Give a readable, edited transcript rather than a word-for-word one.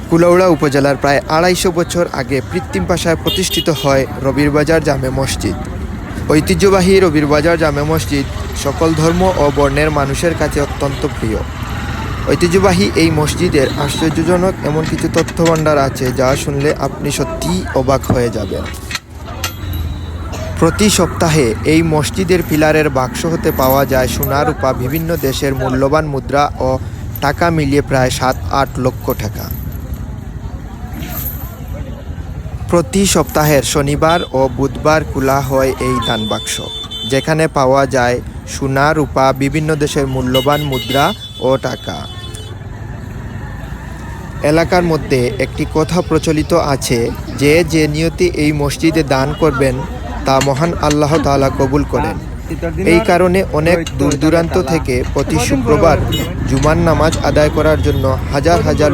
কুলাউড়া উপজেলার প্রায় ২৫০ বছর আগে কৃত্রিম ভাষায় প্রতিষ্ঠিত হয় রবির বাজার জামে মসজিদ। ঐতিহ্যবাহী রবির বাজার জামে মসজিদ সকল ধর্ম ও বর্ণের মানুষের কাছে অত্যন্ত প্রিয়। ঐতিহ্যবাহী এই মসজিদের আশ্চর্যজনক এমন কিছু তথ্যভাণ্ডার আছে যা শুনলে আপনি সত্যিই অবাক হয়ে যাবেন। প্রতি সপ্তাহে এই মসজিদের পিলারের বাক্স হতে পাওয়া যায় সোনা রূপা বিভিন্ন দেশের মূল্যবান মুদ্রা ও টাকা মিলিয়ে প্রায় ৭-৮ লক্ষ টাকা। প্রতি সপ্তাহের শনিবার ও বুধবার খোলা হয় এই দান বাক্স, যেখানে পাওয়া যায় সোনা রূপা বিভিন্ন দেশের মূল্যবান মুদ্রা ও টাকা। এলাকার মধ্যে একটি কথা প্রচলিত আছে যে নিয়তে এই মসজিদে দান করবেন তা মহান আল্লাহ তাআলা কবুল করেন। এই কারণে অনেক দূর দূরান্ত থেকে প্রতি শুক্রবার জুমার নামাজ আদায় করার জন্য হাজার হাজার